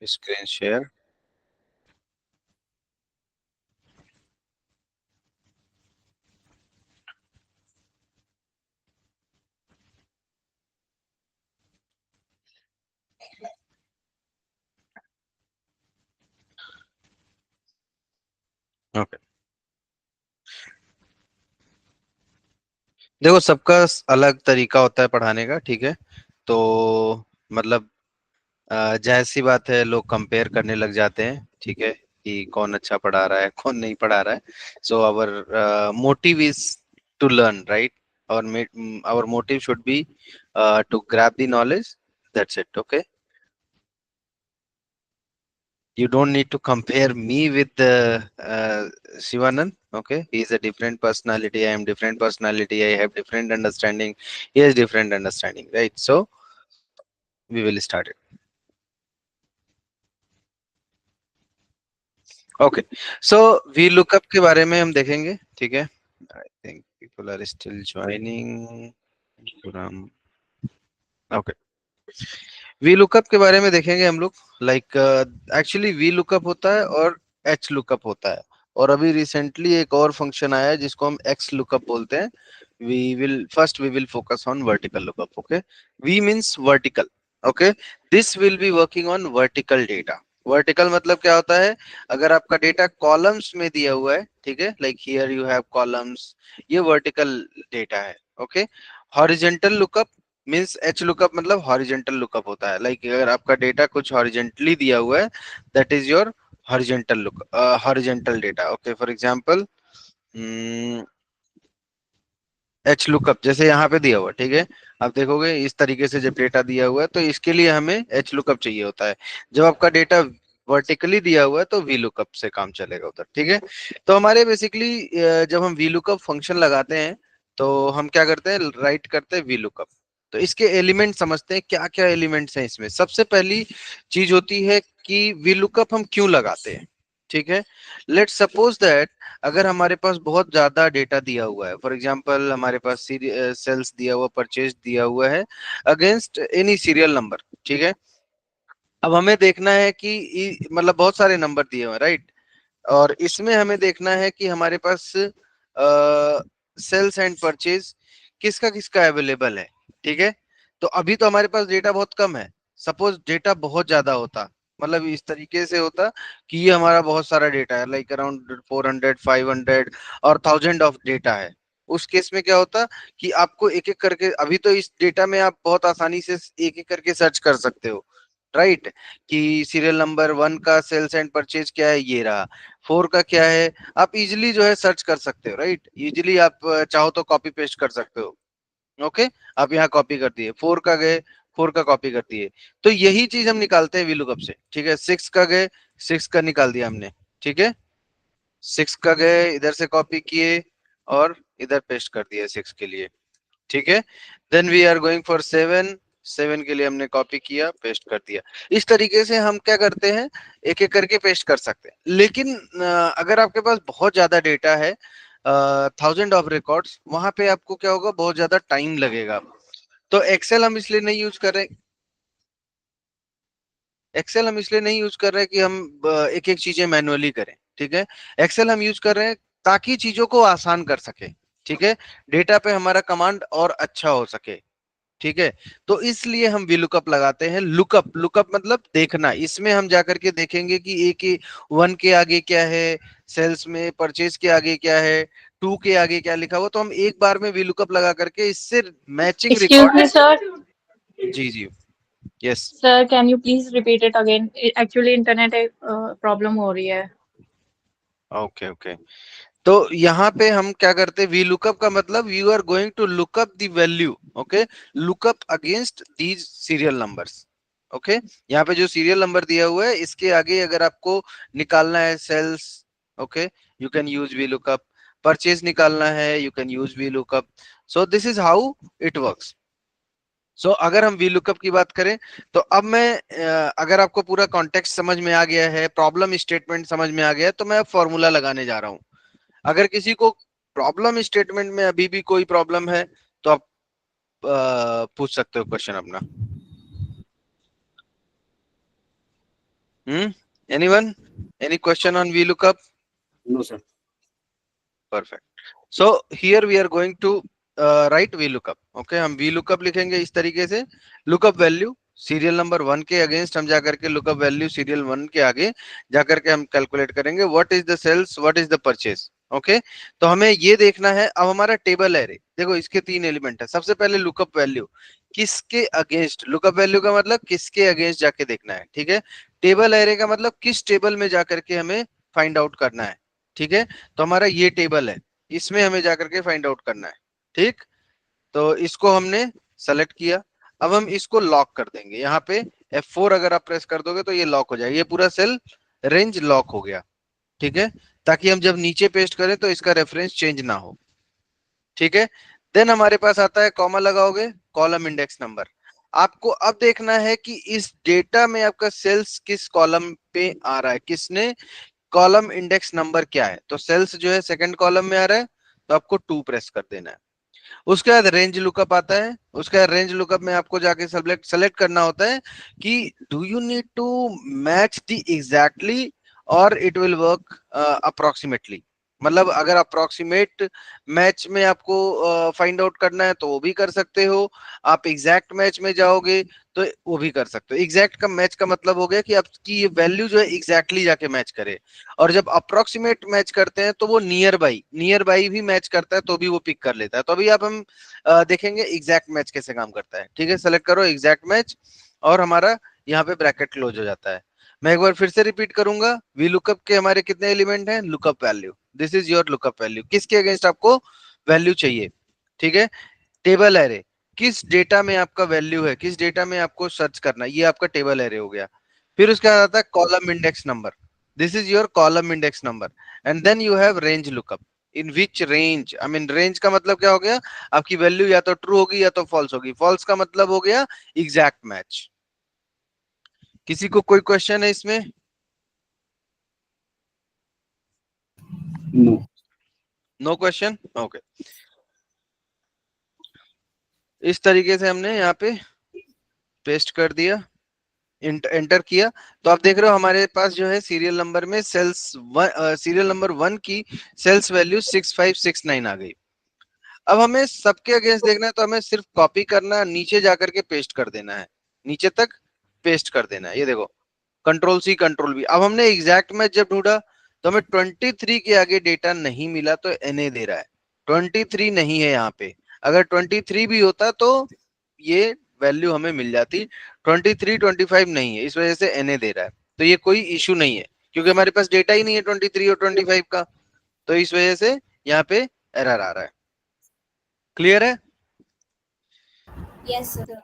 Screen share. Okay, देखो सबका अलग तरीका होता है पढ़ाने का, ठीक है। तो मतलब जाहिर सी बात है, लोग कंपेयर करने लग जाते हैं, ठीक है, कि कौन अच्छा पढ़ा रहा है कौन नहीं पढ़ा रहा है। So our motive is to learn, right? और our motive should be to grab the knowledge, that's it. Okay, you don't need to compare me with Shivanand. Okay, he is a different personality, I am different personality, I have different understanding, he has different understanding, right? So we will start it. Okay, so we look up के बारे में हम देखेंगे, ठीक है। I think people are still joining. Okay, V lookup के बारे में देखेंगे हम लोग। लाइक एक्चुअली वी लुकअप होता है और एच लुकअप होता है। और अभी रिसेंटली एक और फंक्शन आया है जिसको हम एक्स लुकअप बोलते हैं। We will focus on vertical lookup. Okay, we means vertical. Okay, this will be working on vertical data. Vertical मतलब क्या होता है? अगर आपका डेटा कॉलम्स में दिया हुआ है, ठीक है, like here you have columns, ये वर्टिकल डेटा है। Okay, horizontal lookup means H lookup मतलब हॉरिजेंटल लुकअप होता है। लाइक अगर आपका डेटा कुछ हॉरिजेंटली दिया हुआ है, that is your horizontal look, horizontal data. Okay, for example H lookup जैसे यहाँ पे दिया हुआ, ठीक है। आप देखोगे इस तरीके से जब डेटा दिया हुआ है तो इसके लिए हमें एच लुकअप चाहिए होता है। जब आपका डेटा वर्टिकली दिया हुआ है तो वी लुकअप से काम चलेगा उधर, ठीक है। तो हमारे बेसिकली जब हम वी लुकअप फंक्शन लगाते हैं तो हम क्या करते हैं, राइट करते हैं वी लुकअप। तो इसके एलिमेंट समझते हैं, क्या क्या एलिमेंट्स हैं इसमें। सबसे पहली चीज होती है कि वी लुकअप हम क्यों लगाते हैं, ठीक है। लेट्स सपोज दैट अगर हमारे पास बहुत ज्यादा डेटा दिया हुआ है, फॉर एग्जांपल हमारे पास सेल्स दिया हुआ, परचेज दिया हुआ है अगेंस्ट एनी सीरियल नंबर, ठीक है। अब हमें देखना है कि मतलब बहुत सारे नंबर दिए हुए हैं, राइट। और इसमें हमें देखना है कि हमारे पास सेल्स एंड परचेज किसका किसका अवेलेबल है, ठीक है। तो अभी तो हमारे पास डेटा बहुत कम है। सपोज डेटा बहुत ज्यादा होता, मतलब इस तरीके से होता कि ये हमारा बहुत सारा डेटा है, लाइक अराउंड 400 500 और 1000 ऑफ डेटा है। उस केस में क्या होता कि आपको एक एक करके, अभी तो इस डेटा में आप बहुत आसानी से एक एक करके सर्च कर सकते हो, राइट। कि सीरियल नंबर 1 का सेल्स एंड परचेज क्या है, ये रहा। 4 का क्या है, आप इजिली जो है सर्च कर सकते हो, राइट। इजिली आप चाहो तो कॉपी पेस्ट कर सकते हो। ओके, आप यहाँ कॉपी कर दिए, 4 का गए, 4 का कॉपी कर दिए। तो यही चीज हम निकालते हैं वीलुकअप से, ठीक है। 6 का गए, 6 का निकाल दिया हमने, ठीक है। 6 का गए, इधर से कॉपी किए और इधर पेस्ट कर दिया 6 के लिए, ठीक है। Then we are going for 7, 7 के लिए हमने कॉपी किया, पेस्ट कर दिया। इस तरीके से हम क्या करते हैं, एक एक करके पेस्ट कर सकते हैं। लेकिन अगर आपके पास बहुत ज्यादा डेटा है, 1000 ऑफ रिकॉर्ड्स, वहां पे आपको क्या होगा, बहुत ज्यादा टाइम लगेगा। तो एक्सेल हम इसलिए नहीं यूज कर रहे कि हम एक एक चीजें मैनुअली करें, ठीक है। एक्सेल हम यूज कर रहे हैं ताकि चीजों को आसान कर सके, ठीक है। डेटा पे हमारा कमांड और अच्छा हो सके, ठीक है। तो इसलिए हम VLOOKUP लगाते हैं। लुकअप, लुकअप मतलब देखना। इसमें हम जाकर के देखेंगे कि ए के 1 के आगे क्या है, सेल्स में परचेज के आगे क्या है, 2 के आगे क्या लिखा हुआ। तो हम एक बार में VLOOKUP लगा करके इससे मैचिंग Excuse रिकॉर्ड। me, sir. जी जी, yes. Sir, can you please repeat it again? Actually, internet problem हो रही है. ओके ओके, तो यहाँ पे हम क्या करते हैं, वी लुकअप का मतलब you are going to lookup the value. Okay, lookup against these serial numbers. Okay, यहाँ पे जो सीरियल नंबर दिया हुआ है इसके आगे अगर आपको निकालना है sales, okay, you can use V lookup. Purchase निकालना है, you can use V lookup. So this is how it works. So अगर हम वी लुकअप की बात करें तो अब मैं अगर आपको पूरा कॉन्टेक्स्ट समझ में आ गया है, प्रॉब्लम स्टेटमेंट समझ में आ गया है, तो मैं फॉर्मूला लगाने जा रहा हूँ। अगर किसी को प्रॉब्लम स्टेटमेंट में अभी भी कोई प्रॉब्लम है तो आप पूछ सकते हो क्वेश्चन अपना। Anyone? Any question on VLOOKUP? No, sir. Perfect. So here we are going to write VLOOKUP. Okay, हम VLOOKUP लिखेंगे इस तरीके से, लुकअप वैल्यू सीरियल नंबर 1 के अगेंस्ट हम जाकर के लुकअप वैल्यू सीरियल 1 के आगे जाकर के हम कैलकुलेट करेंगे what is the sales, what is the purchase. Okay, तो हमें ये देखना है. अब हमारा टेबल एरे देखो, इसके 3 एलिमेंट है. सबसे पहले लुकअप वैल्यू किसके अगेंस्ट, लुकअप वैल्यू का मतलब किसके अगेंस्ट जाके देखना है. ठीक है, टेबल एरे का मतलब किस टेबल में जाकर के हमें फाइंड आउट करना है. ठीक है, तो हमारा ये टेबल है, इसमें हमें जाकर के फाइंड आउट करना है. ठीक, तो इसको हमने सेलेक्ट किया. अब हम इसको लॉक कर देंगे. यहाँ पे F4 अगर आप प्रेस कर दोगे तो ये लॉक हो जाएगा. ये पूरा सेल रेंज लॉक हो गया. ठीक है, ताकि हम जब नीचे पेस्ट करें तो इसका रेफरेंस चेंज ना हो. ठीक है, देन हमारे पास आता है कॉमा लगाओगे, कॉलम इंडेक्स नंबर. आपको अब देखना है कि इस डेटा में आपका सेल्स किस कॉलम पे आ रहा है, किसने कॉलम इंडेक्स नंबर क्या है. तो सेल्स जो है सेकंड कॉलम में आ रहा है, तो आपको 2 प्रेस कर देना है. उसके बाद रेंज लुकअप आता है. उसके बाद रेंज लुकअप में आपको जाके सेलेक्ट करना होता है कि do you need to match the exactly और इट विल वर्क अप्रोक्सीमेटली. मतलब अगर अप्रोक्सीमेट मैच में आपको फाइंड आउट करना है तो वो भी कर सकते हो. आप एग्जैक्ट मैच में जाओगे तो वो भी कर सकते हो. एग्जैक्ट का मैच का मतलब हो गया कि आपकी ये वैल्यू जो है एग्जैक्टली जाके मैच करे. और जब अप्रोक्सीमेट मैच करते हैं तो वो नियर बाई भी मैच करता है तो भी वो पिक कर लेता है. तो अभी आप हम देखेंगे एग्जैक्ट मैच कैसे काम करता है. ठीक है, सेलेक्ट करो एग्जैक्ट मैच और हमारा यहाँ पे ब्रैकेट क्लोज हो जाता है. मैं एक बार फिर से रिपीट करूंगा. वी लुकअप के हमारे कितने एलिमेंट हैं, lookup value. This is your lookup value, किसके अगेंस्ट आपको वैल्यू चाहिए. ठीक है, टेबल एरे किस डेटा में आपका वैल्यू है, किस डेटा में आपको सर्च करना है, ये आपका टेबल एरे हो गया. फिर उसके बाद आता है column index number. This is your column index number. And then you have range lookup. In which range, I mean range का मतलब क्या हो गया, आपकी वैल्यू या तो ट्रू होगी या तो फॉल्स होगी. फॉल्स का मतलब हो गया एग्जैक्ट मैच. किसी को कोई क्वेश्चन है इसमें? No. No question. ओके, इस तरीके से हमने यहाँ पे पेस्ट कर दिया, एंटर किया. तो आप देख रहे हो हमारे पास जो है सीरियल नंबर में सीरियल नंबर 1 की सेल्स वैल्यू 6569 आ गई. अब हमें सबके अगेंस्ट देखना है तो हमें सिर्फ कॉपी करना है, नीचे जाकर के पेस्ट कर देना है, नीचे तक पेस्ट कर देना है. ये देखो, कंट्रोल सी कंट्रोल वी. अब हमने एग्जैक्ट मैच जब ढूंढा तो हमें 23 के आगे डेटा नहीं मिला तो NA दे रहा है. 23 नहीं है यहाँ पे. अगर 23 भी होता तो ये वैल्यू हमें मिल जाती. 23 25 नहीं है, इस वजह से NA दे रहा है. तो ये कोई इश्यू नहीं है क्योंकि हमारे पास डेटा ही नहीं है 23 और 25 का. तो इस वजह से यहाँ पे एरर आ रहा है. क्लियर है? Yes sir.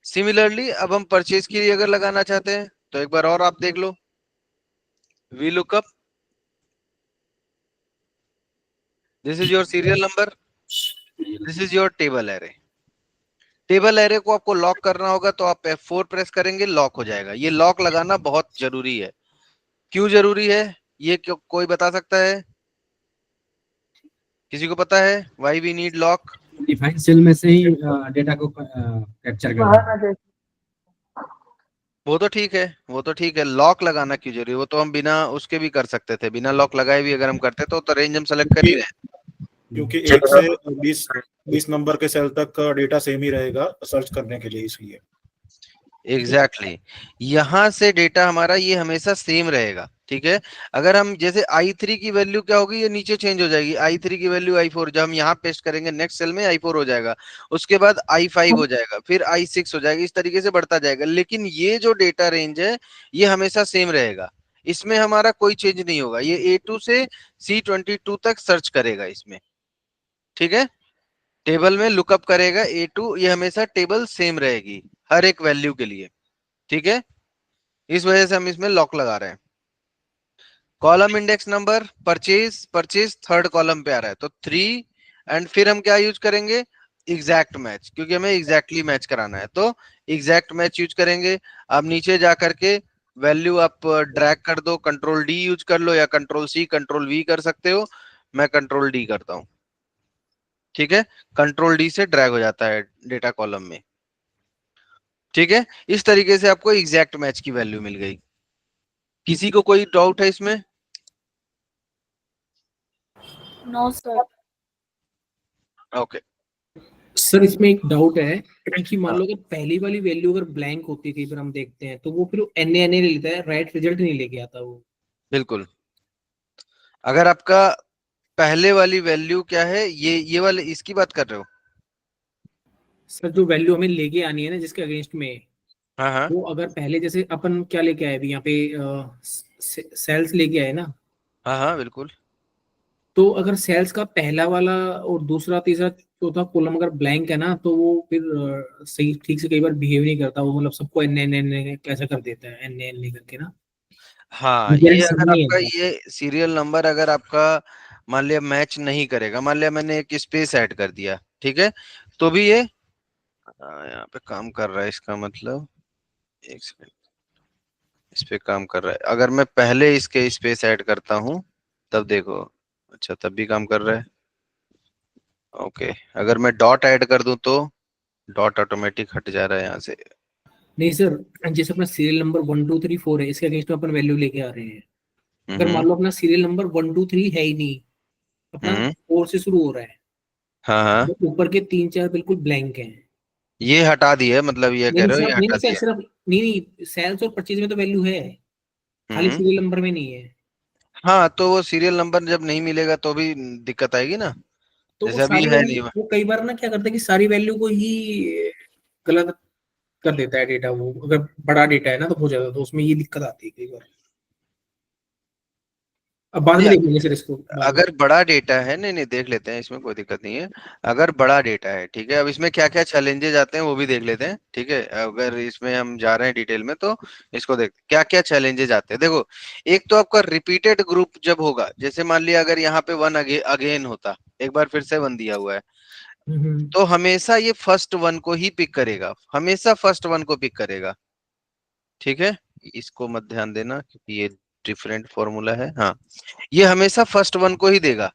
सिमिलरली अब हम परचेज के लिए अगर लगाना चाहते हैं तो एक बार और आप देख लो. V lookup, this is your serial number, this is your table array. Table array को आपको लॉक करना होगा तो आप F4 प्रेस करेंगे, लॉक हो जाएगा. ये लॉक लगाना बहुत जरूरी है. क्यों जरूरी है ये कोई बता सकता है? किसी को पता है why we need lock? Define cell में से ही डेटा को कैप्चर करना है. वो तो ठीक है, वो तो ठीक है. लॉक लगाना क्यों जरूरी है? वो तो हम बिना उसके भी कर सकते थे, बिना लॉक लगाए भी अगर हम करते तो रेंज हम सेलेक्ट कर ही रहे हैं. क्योंकि 1 से 20 नंबर के सेल तक का डेटा सेम ही रहेगा सर्च करने के लिए, इसलिए. Exactly exactly. यहाँ से डेटा हमारा ये हमेशा सेम रहेगा. ठीक है, अगर हम जैसे I3 की वैल्यू क्या होगी, ये नीचे चेंज हो जाएगी. I3 की वैल्यू I4, जब हम यहाँ पेस्ट करेंगे नेक्स्ट सेल में I4 हो जाएगा, उसके बाद I5 हो जाएगा, फिर I6 हो जाएगा. इस तरीके से बढ़ता जाएगा. लेकिन ये जो डेटा रेंज है ये हमेशा सेम रहेगा. इसमें हमारा कोई चेंज नहीं होगा. ये A2 से C22 तक सर्च करेगा इसमें. ठीक है, टेबल में लुकअप करेगा A2, ये हमेशा टेबल सेम रहेगी हर एक वैल्यू के लिए. ठीक है, इस वजह से हम इसमें लॉक लगा रहे हैं. Column index number, purchase, purchase third column पे आ रहा है तो 3. एंड फिर हम क्या यूज करेंगे, एग्जैक्ट मैच, क्योंकि हमें एग्जैक्टली मैच कराना है तो एग्जैक्ट मैच यूज करेंगे. अब नीचे जा करके वैल्यू आप ड्रैग कर दो, कंट्रोल D यूज कर लो या कंट्रोल C कंट्रोल V कर सकते हो. मैं कंट्रोल D करता हूं. ठीक है, कंट्रोल D से ड्रैग हो जाता है डेटा कॉलम में. ठीक है, इस तरीके से आपको एग्जैक्ट मैच की वैल्यू मिल गई. किसी को कोई डाउट है इसमें? No sir. ओके। सर इसमें एक डाउट है कि मान हाँ लो अगर पहली वाली वैल्यू अगर ब्लैंक होती है, कई बार हम देखते हैं तो वो फिर एन ए ले लेता है, राइट रिजल्ट नहीं लेके आता वो। बिल्कुल। अगर आपका पहले वाली वैल्यू क्या है, ये वाले इसकी बात कर रहे हो? सर जो वैल्यू हमें लेके आनी है ना जिसके अगेंस्ट में, हाँ हाँ वो अगर पहले जैसे अपन क्या लेके आए अभी यहाँ पे सेल्स लेके आए ना, हाँ हाँ बिल्कुल। तो अगर सेल्स का पहला वाला और दूसरा तीसरा चौथा कॉलम अगर ब्लैंक है ना, तो वो फिर सही ठीक से कई बार बिहेव नहीं करता वो, मतलब सबको एन एन एन कैसा कर देता है, एन एन करके ना। हाँ, गारंटी ये समझ अगर नहीं आपका आता। ये सीरियल नंबर अगर आपका मान लिया मैच नहीं करेगा, मान लिया मैंने एक स्पेस ऐड कर दिया, ठीक है, तो भी ये यहाँ पे काम कर रहा है, इसका मतलब एक सेकंड, इस पे काम कर रहा है। अगर मैं पहले इसके स्पेस ऐड करता हूँ तब देखो, अच्छा तब भी काम कर रहा है। ओके, अगर मैं डॉट ऐड कर दूं तो डॉट ऑटोमेटिक हट जा रहा है यहाँ से। नहीं सर, जैसे अपना सीरियल नंबर 1 2 3 4 है, इसके अगेंस्ट में अपन वैल्यू लेके आ रहे हैं। अगर हम्म मान लो अपना सीरियल नंबर 1 2 3 है ही नहीं, अपना हम्म 4 से शुरू हो रहा है, हाँ हाँ, तो ऊपर के 3 4 बिल्कुल ब्लैंक हैं। ये हटा दिए, मतलब ये कह नहीं रहे हो सर, ये नहीं हटा नहीं सर, दिया। सिर्फ नहीं नहीं, सेल्स और परचेज में तो वैल्यू है, खाली हम्म सीरियल नंबर में नहीं है। हाँ, तो वो सीरियल नंबर जब नहीं मिलेगा तो भी दिक्कत आएगी ना, तो वो जैसे अभी सारी है वैल्यू, नहीं। वो कई बार ना क्या करता है कि सारी वैल्यू को ही गलत कर देता है डेटा। वो अगर बड़ा डेटा है ना तो बहुत ज्यादा, तो उसमें ये दिक्कत आती है कई बार। अब बाद में नहीं, देख लेंगे सर इसको बाद में। अगर बड़ा डेटा है, नहीं नहीं देख लेते हैं, इसमें कोई दिक्कत नहीं है। अगर बड़ा डेटा है, ठीक है, अब इसमें क्या क्या चैलेंजेस आते हैं वो भी देख लेते हैं, ठीक है, अगर इसमें हम जा रहे हैं डिटेल में तो इसको देख क्या क्या चैलेंजेस आते हैं। देखो, एक तो आपका रिपीटेड ग्रुप जब होगा, जैसे मान लिया अगर यहाँ पे वन अगेन होता, एक बार फिर से वन दिया हुआ है, हम्म। तो हमेशा ये फर्स्ट वन को ही पिक करेगा, हमेशा फर्स्ट वन को पिक करेगा, ठीक है। इसको मत ध्यान देना क्योंकि ये डिफरेंट फॉर्मूला है। हाँ, ये हमेशा फर्स्ट वन को ही देगा,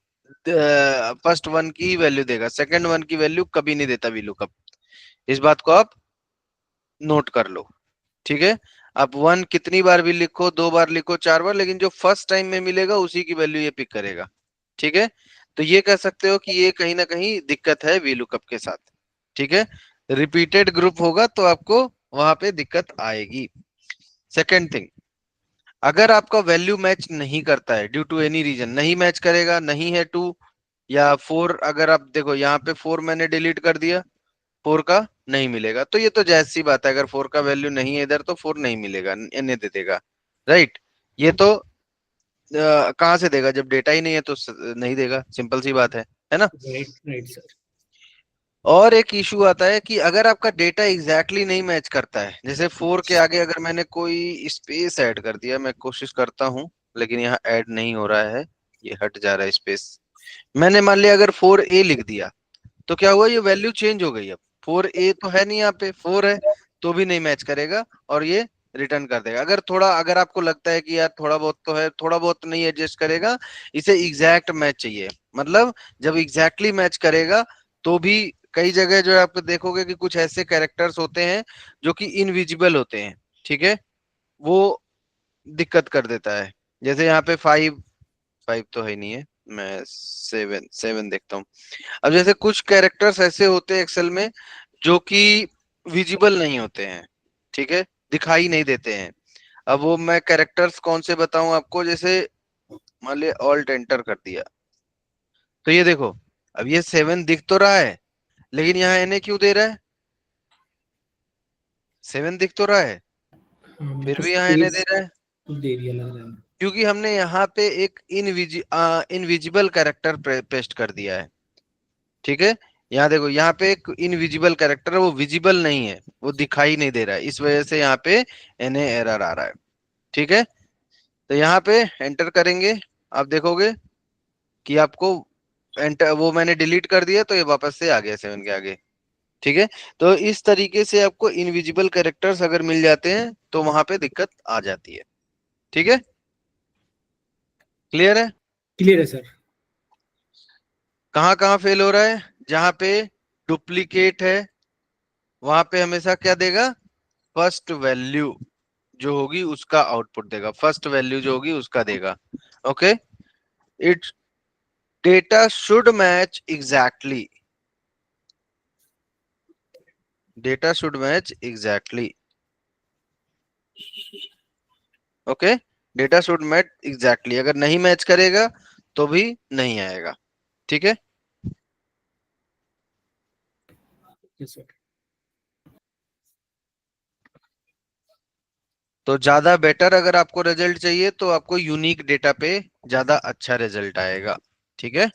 फर्स्ट वन की ही वैल्यू देगा, सेकंड वन की वैल्यू कभी नहीं देता वीलुकअप। इस बात को आप नोट कर लो, ठीक है। अब वन कितनी बार भी लिखो, 2 बार लिखो, 4 बार, लेकिन जो फर्स्ट टाइम में मिलेगा उसी की वैल्यू ये पिक करेगा, ठीक है। तो ये कह सकते हो कि ये कहीं ना कहीं दिक्कत है वीलुकअप के साथ, ठीक है। रिपीटेड ग्रुप होगा तो आपको वहां पे दिक्कत आएगी। सेकेंड थिंग, अगर आपका वैल्यू मैच नहीं करता है ड्यू टू एनी रीजन, नहीं मैच करेगा, नहीं है 2 या 4, अगर आप देखो यहाँ पे 4 मैंने डिलीट कर दिया, 4 का नहीं मिलेगा, तो ये तो जायज सी बात है, अगर 4 का वैल्यू नहीं है इधर तो 4 नहीं मिलेगा, एन दे देगा, राइट। ये तो कहाँ से देगा, जब डेटा ही नहीं है तो नहीं देगा, सिंपल सी बात है ना। Right right sir. और एक इशू आता है कि अगर आपका डेटा एग्जैक्टली नहीं मैच करता है, जैसे 4 के आगे अगर मैंने कोई स्पेस ऐड कर दिया, मैं कोशिश करता हूँ लेकिन यहाँ ऐड नहीं हो रहा है, ये हट जा रहा है स्पेस। मैंने मान लिया अगर 4A लिख दिया, तो क्या हुआ, ये वैल्यू चेंज हो गई। अब 4A तो है नहीं, यहाँ पे 4 है, तो भी नहीं मैच करेगा और ये रिटर्न कर देगा। अगर आपको लगता है कि यार थोड़ा बहुत तो है, थोड़ा बहुत नहीं एडजस्ट करेगा, इसे एग्जैक्ट मैच चाहिए, मतलब जब एग्जैक्टली मैच करेगा तो भी कई जगह जो है आप देखोगे कि कुछ ऐसे कैरेक्टर्स होते हैं जो कि इनविजिबल होते हैं, ठीक है, वो दिक्कत कर देता है। जैसे यहाँ पे 5, 5 तो है ही नहीं है, मैं 7 देखता हूँ। अब जैसे कुछ कैरेक्टर्स ऐसे होते हैं एक्सेल में जो कि विजिबल नहीं होते हैं, ठीक है, दिखाई नहीं देते हैं। अब वो मैं कैरेक्टर्स कौन से बताऊं आपको, जैसे मान लिया ऑल्ट एंटर कर दिया, तो ये देखो, अब ये 7 दिख तो रहा है, लेकिन यहाँ एनए क्यों दे रहा है, 7 दिख तो रहा है हाँ, फिर मतलब भी यहाँ एनए दे स्पेस रहा है, कुछ दे दिया लग रहा है। क्योंकि हमने यहाँ पे एक इनविजिबल कैरेक्टर पेस्ट कर दिया है, ठीक है। यहाँ देखो, यहाँ पे एक इनविजिबल कैरेक्टर है, वो विजिबल नहीं है, वो दिखाई नहीं दे रहा है, इस वजह से यहाँ पे एनए एरर आ रहा है, ठीक है। तो यहाँ पे एंटर करेंगे, आप देखोगे कि आपको एंटर, वो मैंने डिलीट कर दिया तो ये वापस से आ गया 7 के आगे, ठीक है। तो इस तरीके से आपको इनविजिबल कैरेक्टर्स अगर मिल जाते हैं तो वहां पे दिक्कत आ जाती है, ठीक है, क्लियर है। क्लियर है सर। कहाँ कहाँ फेल हो रहा है, जहां पे डुप्लीकेट है वहां पे हमेशा क्या देगा, फर्स्ट वैल्यू जो होगी उसका आउटपुट देगा, फर्स्ट वैल्यू जो होगी उसका देगा। Okay, it data should match exactly, data should match exactly. Okay, data should match exactly, अगर नहीं मैच करेगा तो भी नहीं आएगा। ठीक है, Yes, sir. तो ज्यादा बेटर अगर आपको रिजल्ट चाहिए तो आपको यूनिक डेटा पे ज्यादा अच्छा रिजल्ट आएगा। ठीक है,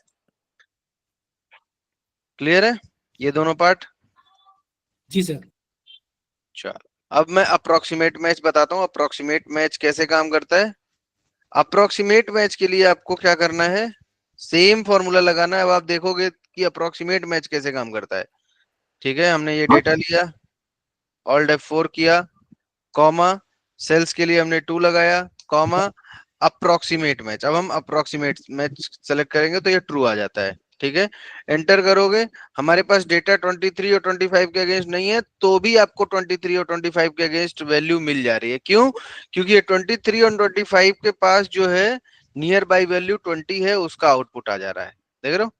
क्लियर है ये दोनों पार्ट? जी सर। चलो, अब मैं अप्रोक्सीमेट मैच बताता हूँ। अप्रोक्सीमेट मैच कैसे काम करता है? अप्रोक्सीमेट मैच के लिए आपको क्या करना है, सेम फॉर्मूला लगाना है। अब आप देखोगे कि अप्रोक्सीमेट मैच कैसे काम करता है। ठीक है, हमने ये डेटा लिया, ऑल्ट F4 किया, कॉमा, सेल्स के लिए हमने 2 लगाया, कॉमा, अप्रोक्सीमेट मैच। अब हम अप्रोक्सीमेट मैच सेलेक्ट करेंगे तो ये ट्रू आ जाता है। ठीक है, एंटर करोगे, हमारे पास डेटा 23 और 25 के अगेंस्ट नहीं है, तो भी आपको 23 और 25 के अगेंस्ट वैल्यू मिल जा रही है। क्यों? क्योंकि ये 23 और 25 के पास जो है नियर बाई वैल्यू 20 है, उसका आउटपुट आ जा रहा है। देख रहे हो,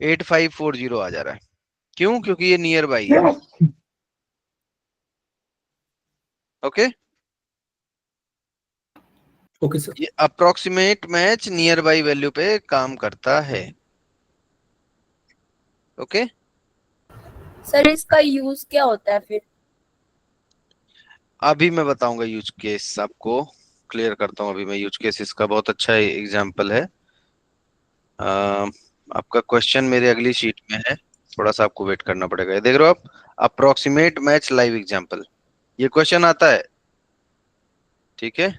8540 आ जा रहा है। क्यों? क्योंकि ये नियर बाई है। Okay, okay sir. ये approximate match nearby value पे काम करता है। ओके, सर इसका यूज क्या होता है फिर? अभी मैं बताऊंगा यूज केस, आपको क्लियर करता हूं। अभी मैं यूज केस, इसका बहुत अच्छा एग्जांपल है। आपका क्वेश्चन मेरे अगली शीट में है, थोड़ा सा आपको वेट करना पड़ेगा। ये देख रहे हो आप, अप्रोक्सीमेट मैच लाइव एग्जांपल, ये क्वेश्चन आता है। ठीक है,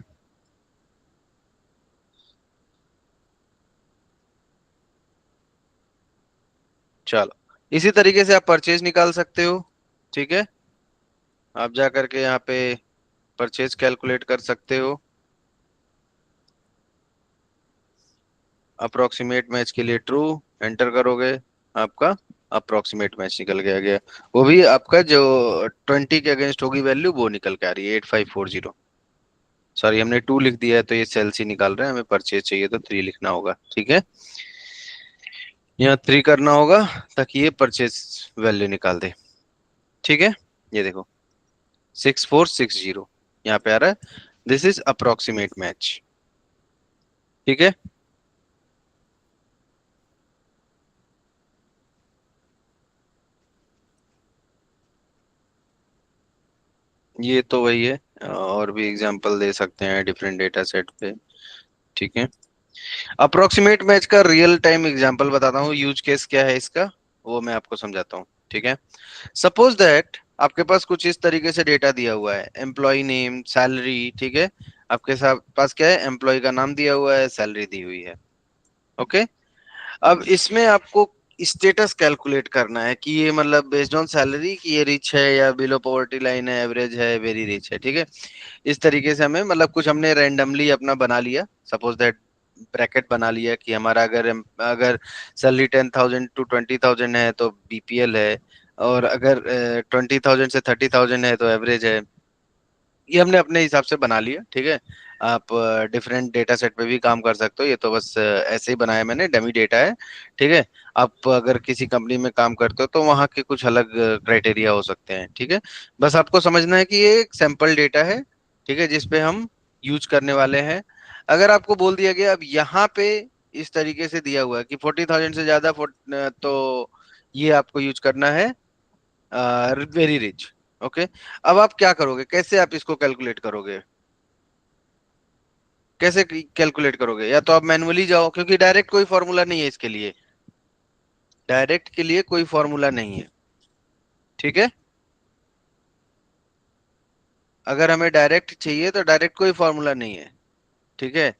चलो, इसी तरीके से आप परचेज निकाल सकते हो। ठीक है, आप जा करके यहाँ पे परचेज कैलकुलेट कर सकते हो। अप्रोक्सीमेट मैच के लिए ट्रू एंटर करोगे, आपका अप्रोक्सीमेट मैच निकल गया गया। वो भी आपका जो 20 के अगेंस्ट होगी वैल्यू, वो निकल के आ रही है 8540। सॉरी, हमने 2 लिख दिया है तो ये सेल्स ही निकाल रहे हैं, हमें परचेज चाहिए तो 3 लिखना होगा। ठीक है, यहाँ 3 करना होगा ताकि ये परचेज वैल्यू निकाल दे। ठीक है, ये देखो 6460 यहाँ पे आ रहा है, दिस इज अप्रोक्सीमेट मैच। ठीक है, ये तो वही है, और भी एग्जांपल दे सकते हैं डिफरेंट डेटा सेट पे। ठीक है, अप्रोक्सीमेट मैच का रियल टाइम एग्जांपल बताता हूँ, यूज केस क्या है इसका वो मैं आपको समझाता हूँ। ठीक है, सपोज दैट आपके पास कुछ इस तरीके से डेटा दिया हुआ है, एम्प्लॉय नेम, सैलरी। ठीक है, आपके साथ पास क्या है, एम्प्लॉय का नाम दिया हुआ है, सैलरी दी हुई है। ओके, अब इसमें आपको स्टेटस कैलकुलेट करना है कि ये मतलब बेस्ड ऑन सैलरी कि ये रिच है या बिलो पॉवर्टी लाइन है, एवरेज है, वेरी रिच है। ठीक है, इस तरीके से हमें मतलब कुछ हमने रैंडमली अपना बना लिया, सपोज दैट ब्रैकेट बना लिया कि हमारा अगर अगर सैलरी 10,000 to 20,000 है तो बीपीएल है, और अगर 20,000 से 30,000 है तो एवरेज है। ये हमने अपने हिसाब से बना लिया। ठीक है, आप डिफरेंट डेटा सेट पे भी काम कर सकते हो, ये तो बस ऐसे ही बनाया मैंने, डमी डेटा है। ठीक है, आप अगर किसी कंपनी में काम करते हो तो वहाँ के कुछ अलग क्राइटेरिया हो सकते हैं। ठीक है, बस आपको समझना है कि ये एक सैंपल डेटा है। ठीक है, जिसपे हम यूज करने वाले हैं। अगर आपको बोल दिया गया अब यहाँ पे इस तरीके से दिया हुआ है कि 40,000 से ज्यादा तो ये आपको यूज करना है वेरी रिच। ओके, अब आप क्या करोगे, कैसे आप इसको कैलकुलेट करोगे, कैसे कैलकुलेट करोगे? या तो आप मैनुअली जाओ, क्योंकि डायरेक्ट कोई फॉर्मूला नहीं है इसके लिए, डायरेक्ट के लिए कोई फॉर्मूला नहीं है। ठीक है, अगर हमें डायरेक्ट चाहिए तो डायरेक्ट कोई फॉर्मूला नहीं है। ठीक है,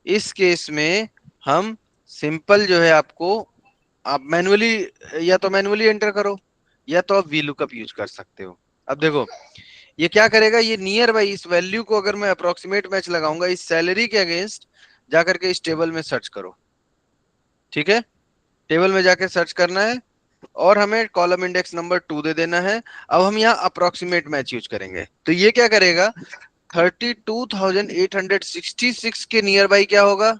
इस केस में हम सिंपल जो है आपको, आप मैनुअली, या तो मैनुअली एंटर करो या तो आप वी लुकअप यूज कर सकते हो। अब देखो ये क्या करेगा, ये नियर बाई इस वैल्यू को अगर मैं अप्रोक्सीमेट मैच लगाऊंगा इस सैलरी के अगेंस्ट, जाकर के इस टेबल में सर्च करो। ठीक है, टेबल में जाके सर्च करना है और हमें कॉलम इंडेक्स नंबर 2 दे देना है। अब हम यहाँ अप्रोक्सीमेट मैच यूज करेंगे तो ये क्या करेगा, 32,866 के नियर बाई क्या होगा,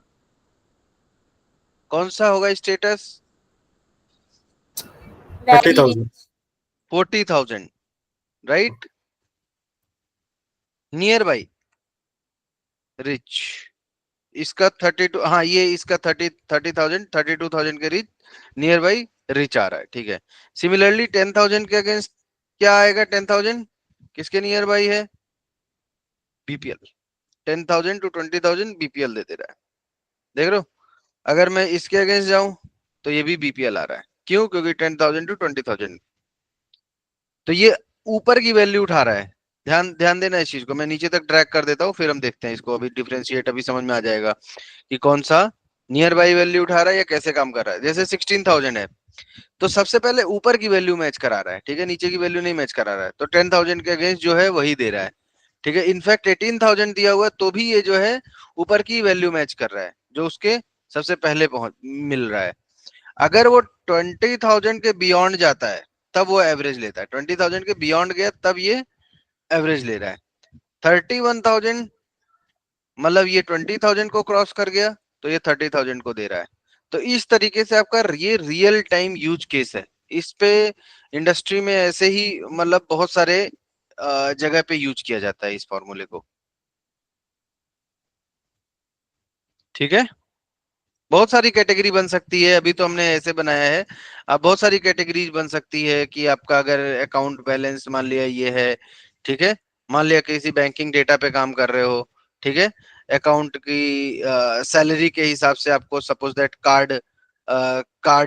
कौन सा होगा status? 30,000। 40,000, right, near by rich. इसका 32, हाँ ये इसका 30,000 32,000 के रिच, नियर बाई रिच आ रहा है, ठीक है। सिमिलरली 10,000 के अगेंस्ट क्या आएगा, 10,000 किसके नियर बाई है, बीपीएल। 10,000 to 20,000 बीपीएल दे रहा है, देख रहे हो। अगर मैं इसके अगेंस्ट जाऊं तो ये भी बीपीएल आ रहा है, क्यों, क्योंकि 10,000 to 20,000, तो ये ऊपर की वैल्यू उठा रहा है। ध्यान ध्यान देना इस चीज को, मैं नीचे तक ड्रैग कर देता हूँ, फिर हम देखते हैं इसको, अभी डिफरेंशिएट अभी समझ में आ जाएगा कि कौन सा नियर बाई वैल्यू उठा रहा है या कैसे काम कर रहा है। जैसे 16,000 है तो सबसे पहले ऊपर की वैल्यू मैच करा रहा है, ठीक है, नीचे की वैल्यू नहीं मैच करा रहा है, तो 10,000 के अगेंस्ट जो है वही दे रहा है, ठीक है। इनफैक्ट 18,000 दिया हुआ तो भी ये जो है ऊपर की वैल्यू मैच कर रहा है जो उसके सबसे पहले पहुंच मिल रहा है। अगर वो 20,000 के बियॉन्ड जाता है तब वो एवरेज लेता है, 20,000 के बियॉन्ड गया तब ये एवरेज ले रहा है। 31,000 मतलब ये 20,000 को क्रॉस कर गया तो ये 30,000 को दे रहा है। तो इस तरीके से आपका ये रियल टाइम यूज केस है। इस पे इंडस्ट्री में ऐसे ही मतलब बहुत सारे जगह पे यूज किया जाता है इस फॉर्मूले को, ठीक है। बहुत सारी कैटेगरी बन सकती है, अभी तो हमने ऐसे बनाया है, अब बहुत सारी कैटेगरीज बन सकती है कि आपका अगर अकाउंट बैलेंस मान लिया ये है, ठीक है, मान लिया किसी बैंकिंग डेटा पे काम कर रहे हो, ठीक है, अकाउंट की सैलरी के हिसाब से आपको suppose that card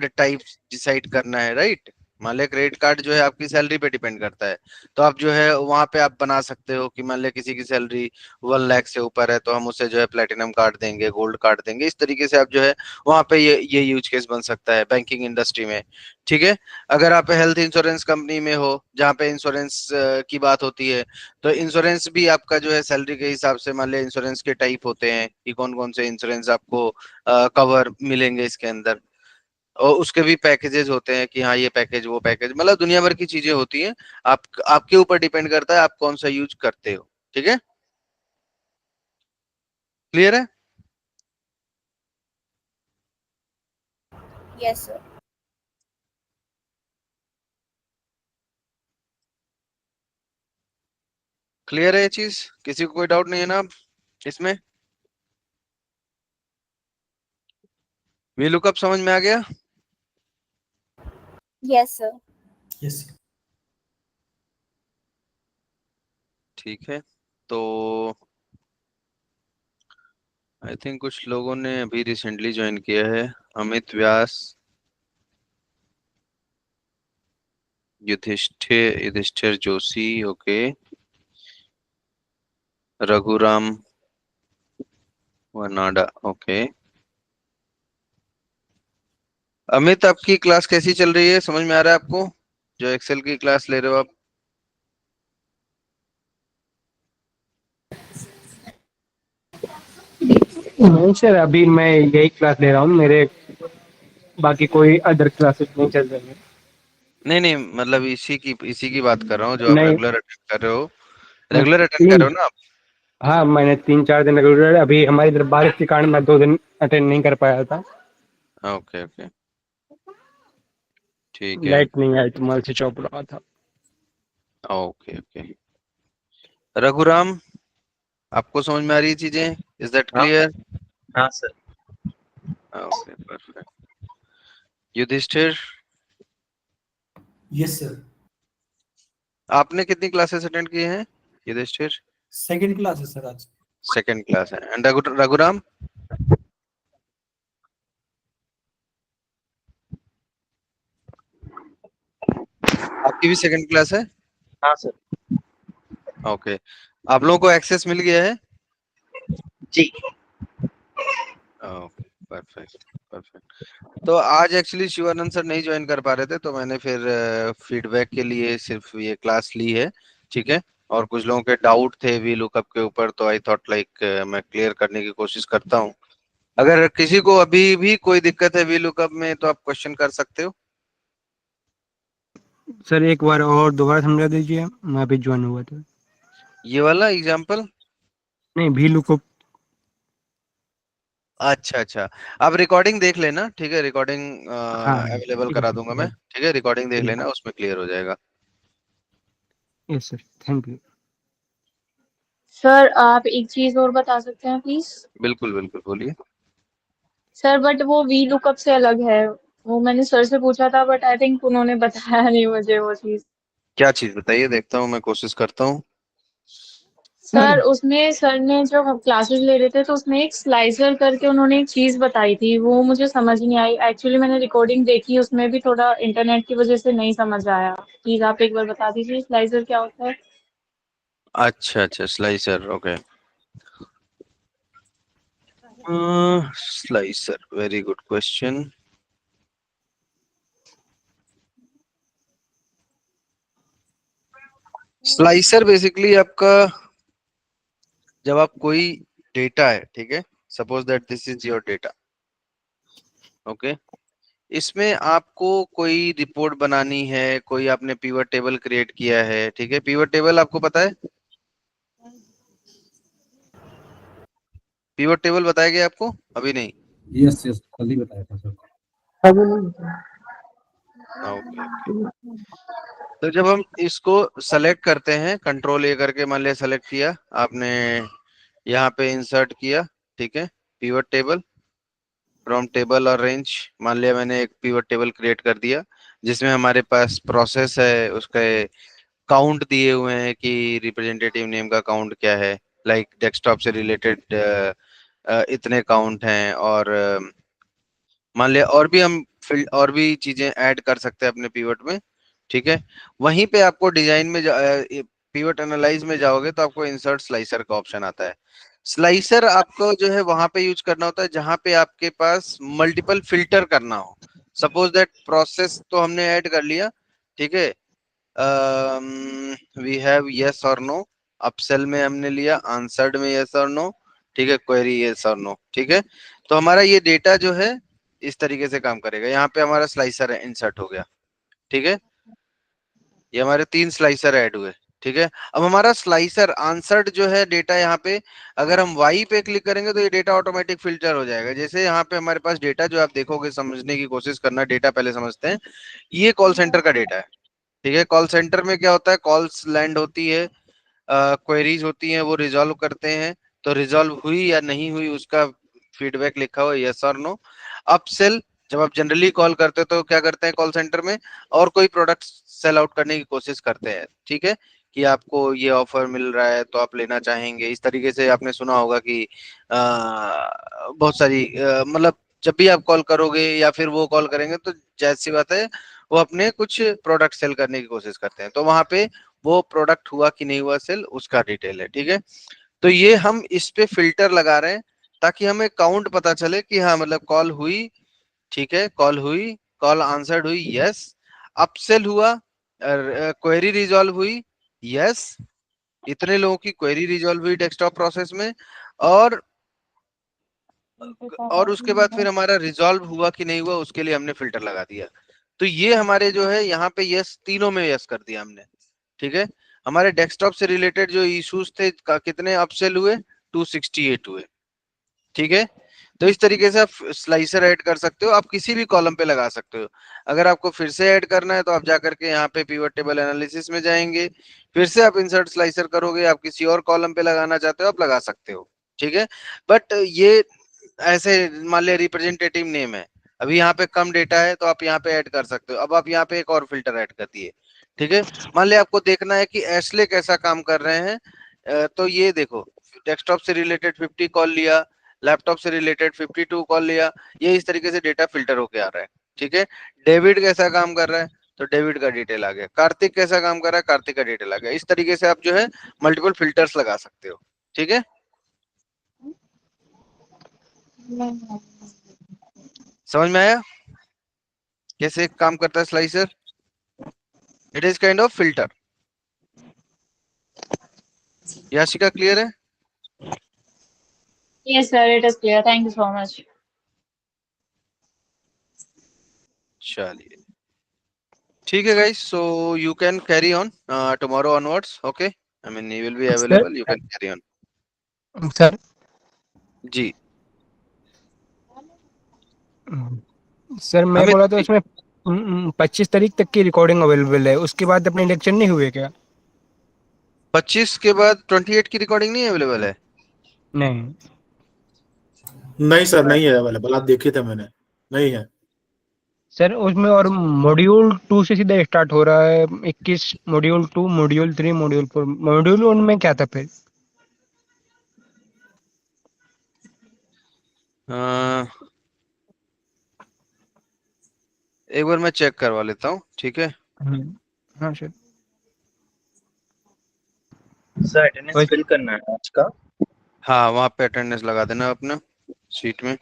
type decide करना है, राइट। मान लिया क्रेडिट कार्ड जो है आपकी सैलरी पे डिपेंड करता है, तो आप जो है वहां पे आप बना सकते हो कि मान लिया किसी की सैलरी 1 लाख से ऊपर है तो हम उसे जो है प्लेटिनम कार्ड देंगे, गोल्ड कार्ड देंगे, इस तरीके से आप जो है वहां पे ये यूज केस बन सकता है बैंकिंग इंडस्ट्री में, ठीक है। अगर आप हेल्थ इंश्योरेंस कंपनी में हो जहाँ पे इंश्योरेंस की बात होती है, तो इंश्योरेंस भी आपका जो है सैलरी के हिसाब से मान लिया इंश्योरेंस के टाइप होते हैं कि कौन कौन से इंश्योरेंस आपको कवर मिलेंगे इसके अंदर, और उसके भी पैकेजेस होते हैं कि हाँ ये पैकेज वो पैकेज, मतलब दुनिया भर की चीजें होती हैं। आपके ऊपर डिपेंड करता है आप कौन सा यूज करते हो, ठीक है, क्लियर है। Yes, sir. क्लियर है ये चीज, किसी को कोई डाउट नहीं है ना अब इसमें? वी लुकअप समझ में आ गया? Yes, sir. यस ठीक है, तो आई थिंक कुछ लोगों ने अभी रिसेंटली ज्वाइन किया है, अमित व्यास, युधिष्ठिर युधिष्ठिर जोशी, ओके, रघुराम वनाडा, ओके। अमित आपकी क्लास कैसी चल रही है, समझ में आ रहा है आपको जो एक्सेल की क्लास ले रहे हो आप? नहीं सर, अभी मैं यही क्लास ले रहा हूँ, मेरे बाकी कोई अदर क्लासेस नहीं चल रही है। नहीं मतलब इसी की बात कर रहा हूँ जो आप नहीं रेगुलर अटेंड कर रहे हो, रेगुलर अटेंड कर नहीं, रहे हो ना आप? हाँ मैंने 3-4 दिन रेगुलर, अभी हमारी इधर बारिश के कारण मैं 2 दिन अटेंड नहीं कर पाया था। ओके ओके, ठीक है, लाइट नहीं आई तो मोबाइल स्विच ऑफ रहा था। Okay okay. रघुराम, आपको समझ में आ रही है चीजें, इज दैट क्लियर? हाँ sir. Okay perfect. Yudhishthir, yes sir, आपने कितनी क्लासेस अटेंड की हैं युधिष्ठिर? सेकंड क्लास है सर आज। सेकंड क्लास है। एंड रघुराम? आपकी भी सेकंड क्लास है? हाँ सर। ओके, आप लोगों को एक्सेस मिल गया है? जी। Okay perfect perfect. तो आज एक्चुअली शिवानंद सर नहीं ज्वाइन कर पा रहे थे तो मैंने फिर फीडबैक के लिए सिर्फ ये क्लास ली है, ठीक है। और कुछ लोगों के डाउट थे वी लुकअप के ऊपर तो आई थॉट लाइक मैं क्लियर करने की कोशिश करता हूँ। अगर किसी को अभी भी कोई दिक्कत है वी लुकअप में तो आप क्वेश्चन कर सकते हो। सर एक बार और दोबारा समझा दीजिए, मैं अभी ज्वाइन हुआ था। ये वाला एग्जाम्पल नहीं भी लुकअप। अच्छा अच्छा, आप रिकॉर्डिंग देख लेना, ठीक है, रिकॉर्डिंग हाँ अवेलेबल ठीक करा है दूंगा मैं, ठीक है, रिकॉर्डिंग देख लेना, उसमें क्लियर हो जाएगा। Yes sir, thank you. Sir आप एक चीज और बता सकते हैं प्लीज? बिल्कुल बिल्कुल, बोलिए। सर बट वो वी लुकअप से अलग है, वो मैंने सर से पूछा था बट आई थिंक उन्होंने बताया नहीं मुझे वो चीज। क्या चीज बताइए, देखता हूँ, मैं कोशिश करता हूँ। सर उसमें सर ने जो हम क्लासेस ले रहे थे तो उसमें एक स्लाइसर करके उन्होंने एक चीज बताई थी, वो मुझे समझ नहीं आई एक्चुअली। मैंने रिकॉर्डिंग देखी, उसमें भी थोड़ा इंटरनेट की वजह से नहीं समझ आया। प्लीज आप एक बार बता दीजिए स्लाइसर क्या होता है। अच्छा अच्छा, slicer, okay. Slicer, very good question. Slicer basically आपका, जब आप कोई डेटा है, ठीक है, suppose that this is your data, okay, इसमें आपको कोई रिपोर्ट बनानी है, कोई आपने पिवट टेबल क्रिएट किया है, ठीक है, पिवट टेबल आपको पता है? पिवट टेबल बताया गया आपको? अभी नहीं? यस यस, कल ही बताया था सर। Okay okay. तो जब हम इसको सेलेक्ट करते हैं, कंट्रोल ए करके मान लिया सेलेक्ट किया आपने, यहाँ पे इंसर्ट किया, ठीक है, पिवट टेबल फ्रॉम टेबल और रेंज, मान लिया मैंने एक पिवट टेबल क्रिएट कर दिया जिसमें हमारे पास प्रोसेस है, उसका काउंट दिए हुए हैं कि रिप्रेजेंटेटिव नेम का काउंट क्या है, लाइक डेस्कटॉप से रिलेटेड इतने काउंट हैं, और मान लिया और भी हम फील्ड और भी चीजें ऐड कर सकते हैं अपने पिवट में, ठीक है। वहीं पे आपको डिजाइन में पिवट एनालाइज में जाओगे तो आपको इंसर्ट स्लाइसर का ऑप्शन आता है। स्लाइसर आपको जो है वहां पे यूज करना होता है जहां पे आपके पास मल्टीपल फिल्टर करना हो। सपोज दैट प्रोसेस तो हमने ऐड कर लिया, ठीक है, वी हैव यस और नो, अपसेल में हमने लिया, आंसर्ड में यस और नो, ठीक है, क्वेरी यस और नो, ठीक है। तो हमारा ये डेटा जो है इस तरीके से काम करेगा, यहाँ पे हमारा स्लाइसर है, इंसर्ट हो गया, ठीक है, ये हमारे 3 स्लाइसर ऐड हुए, ठीक है। अब हमारा स्लाइसर आंसर्ड जो है डेटा, यहाँ पे अगर हम वाई पे क्लिक करेंगे तो ये डेटा ऑटोमेटिक फिल्टर हो जाएगा। जैसे यहाँ पे हमारे पास डेटा जो आप देखोगे, समझने की कोशिश करना, डेटा पहले समझते हैं। ये कॉल सेंटर का डेटा है, ठीक है। कॉल सेंटर में क्या होता है, कॉल्स लैंड होती है, क्वेरीज होती हैं, वो रिजॉल्व करते हैं, तो रिजॉल्व हुई या नहीं हुई उसका फीडबैक लिखा हुआ यस और नो। अपसेल, जब आप जनरली कॉल करते हो तो क्या करते हैं कॉल सेंटर में, और कोई प्रोडक्ट सेल आउट करने की कोशिश करते हैं, ठीक है, कि आपको ये ऑफर मिल रहा है तो आप लेना चाहेंगे, इस तरीके से आपने सुना होगा कि बहुत सारी मतलब जब भी आप कॉल करोगे या फिर वो कॉल करेंगे तो जाहिर सी बात है वो अपने कुछ प्रोडक्ट सेल करने की कोशिश करते हैं, तो वहां पे वो प्रोडक्ट हुआ कि नहीं हुआ सेल उसका डिटेल है, ठीक है। तो ये हम इस पे फिल्टर लगा रहे हैं ताकि हमें काउंट पता चले कि हाँ मतलब कॉल हुई, ठीक है, कॉल हुई, कॉल आंसर्ड हुई, यस, अपसेल हुआ, क्वेरी रिजॉल्व हुई, यस, इतने लोगों की क्वेरी रिजॉल्व हुई डेस्कटॉप प्रोसेस में, और उसके बाद फिर हमारा रिजॉल्व हुआ कि नहीं हुआ उसके लिए हमने फिल्टर लगा दिया। तो ये हमारे जो है यहाँ पे यस, तीनों में यस कर दिया हमने, ठीक है। हमारे डेस्कटॉप से रिलेटेड जो इश्यूज थे कितने अपसेल हुए, 268 हुए, ठीक है। तो इस तरीके से आप स्लाइसर ऐड कर सकते हो, आप किसी भी कॉलम पे लगा सकते हो। अगर आपको फिर से ऐड करना है तो आप जाकर के यहाँ पे पिवट टेबल एनालिसिस में जाएंगे, फिर से आप इंसर्ट स्लाइसर करोगे, आप किसी और कॉलम पे लगाना चाहते हो आप लगा सकते हो, ठीक है। बट ये ऐसे मान लिया रिप्रेजेंटेटिव नेम है, अभी यहाँ पे कम डेटा है तो आप यहाँ पे ऐड कर सकते हो। अब आप यहाँ पे एक और फिल्टर ऐड कर दिए, ठीक है। मान लिया आपको देखना है कि एस्ले कैसा काम कर रहे हैं, तो ये देखो, डेस्कटॉप से रिलेटेड 50 कॉल लिया, लैपटॉप से रिलेटेड 52 कॉल लिया, ये इस तरीके से डेटा फिल्टर होके आ रहा है, ठीक है। डेविड कैसा काम कर रहा है, तो डेविड का डिटेल आ गया, कार्तिक कैसा काम कर रहा है, कार्तिक का डिटेल आ गया। इस तरीके से आप जो है मल्टीपल फिल्टर्स लगा सकते हो, ठीक है। समझ में आया कैसे काम करता है slicer? It is kind of filter. Yashika clear है? Yes sir, it is clear, thank you so much. चलिए ठीक है guys, so you can carry on tomorrow onwards, okay, I mean you will be sir available, you can carry on. Sir ji. Sir मैं अमित बोला था उसमें 25 तारीख तक की रिकॉर्डिंग अवेलेबल है, उसके बाद अपने लेक्चर नहीं हुए क्या? 25 के बाद 28 की रिकॉर्डिंग नहीं अवेलेबल है? नहीं नहीं सर, नहीं है अवेलेबल, आप देखे थे मैंने, नहीं है। सर उसमें, और मॉड्यूल 2 से सीधा स्टार्ट हो रहा है 21, मॉड्यूल 2, मॉड्यूल 3, मॉड्यूल 4। मॉड्यूल 1 में क्या था फिर? अ, एक बार मैं चेक करवा लेता हूँ, ठीक है। हाँ सर। सर अटेंडेंस फिल करना है आज का। हाँ, वहाँ पे अटेंडेंस लगा देना अपना सीट में।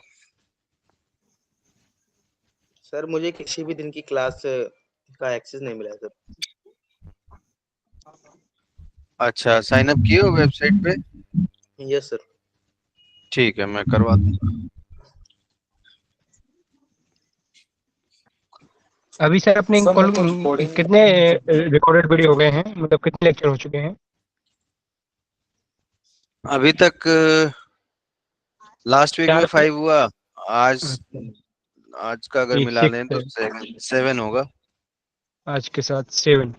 सर मुझे किसी भी दिन की क्लास का एक्सेस नहीं मिला सर। अच्छा, साइन अप किए हो वेबसाइट पे? Yes sir. ठीक है, मैं करवा दूंगा। अभी सर अपने कॉल कितने रिकॉर्डेड वीडियो हो गए हैं, मतलब कितने लेक्चर हो चुके हैं? अभी तक लास्ट वीक में 4 5 हुआ। आज आज का अगर ये मिला 6 लें तो है, 7 होगा। आज के साथ 7।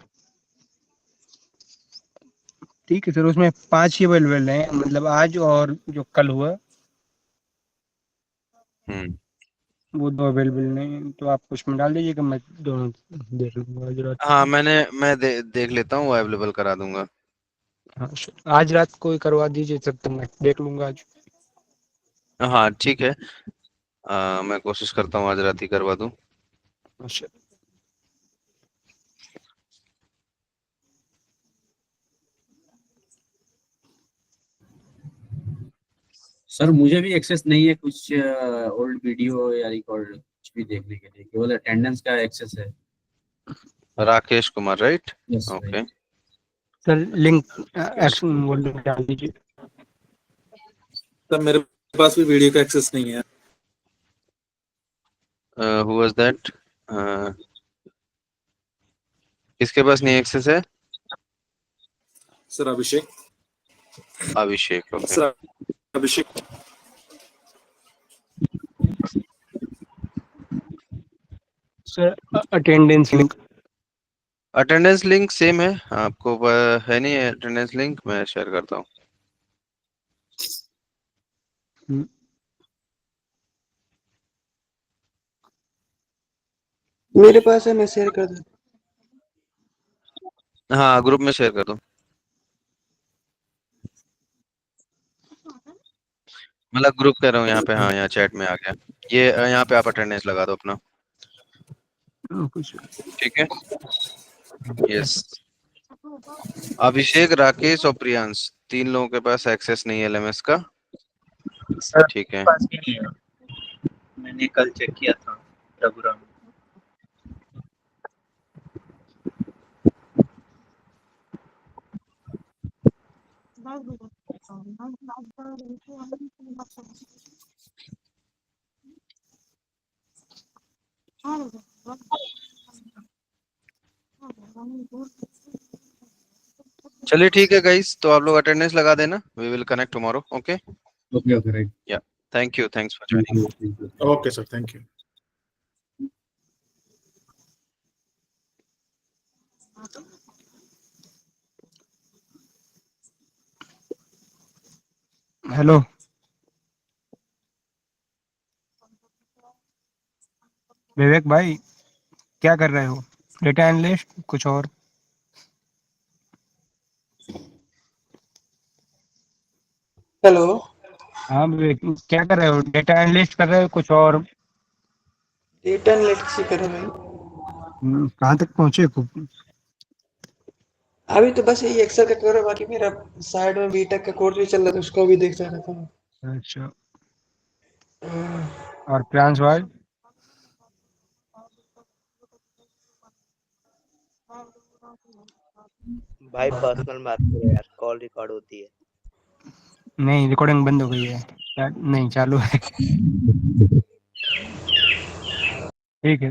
ठीक है सर, उसमें 5 ही अवेलेबल हैं, मतलब आज और जो कल हुआ वो 2 अवेलेबल नहीं, तो आप उसमें डाल दीजिएगा, मैं दोनों देख लूंगा आज रात हाँ, को। मैं देख लेता हूँ, वो अवेलेबल करा दूंगा। हाँ सर, आज रात को ही करवा दीजिए तब तक मैं देख लूंगा आज। हाँ ठीक है। मैं कोशिश करता हूँ आज रात ही करवा दूं। अच्छा। सर मुझे भी एक्सेस नहीं है कुछ ओल्ड वीडियो या रिकॉर्ड कुछ भी देखने के लिए, केवल अटेंडेंस का एक्सेस है। Rakesh Kumar, right? Yes okay. Sir link action वो लिंक डाल दीजिए। सर मेरे पास भी वीडियो का एक्सेस नहीं है। Who was that? किसके पास नहीं एक्सेस है? Sir Abhishek. Abhishek, okay. Sir Abhishek. Sir attendance link. Attendance link same है आपको? है नहीं अटेंडेंस लिंक? मैं शेयर करता हूँ। मेरे पास है, मैं शेयर कर दूं। हाँ, ग्रुप में शेयर कर दो। मतलब ग्रुप कह रहा हूँ यहाँ पे। हाँ, यहाँ चैट में आ गया। ये यहाँ पे आप अटेंडेंस लगा दो अपना, ठीक है। यस। अभिषेक, राकेश और प्रियांश, 3 लोगों के पास एक्सेस नहीं है एलएमएस का, सर ठीक है। पास भी नहीं है, मैंने कल चेक किया था रघुराम। चलिए ठीक है गाइस, तो आप लोग अटेंडेंस लगा देना। We will connect tomorrow, okay. Okay okay right. Yeah, thank you, thanks for joining. Okay sir, thank you. Hello Vivek भाई, क्या कर रहे हो? डेटा एनालिस्ट कुछ और? हेलो। हाँ विवेक, क्या कर रहे हो? डेटा एनालिस्ट कर रहे हो कुछ और? डेटा एनालिटिक्स ही कर रहा हूँ कहाँ तक पहुँचे खूब? अभी तो बस यही एक्सेल का कर रहा हूँ, बाकी मेरा साइड में बीटेक का कोर्स भी चल रहा था, उसको भी देखता रहता हूँ। अच्छा। और प्रियांश भाई? भाई पर्सनल बात करो यार, कॉल रिकॉर्ड होती है। नहीं, रिकॉर्डिंग बंद हो गई है। नहीं, चालू है। ठीक है।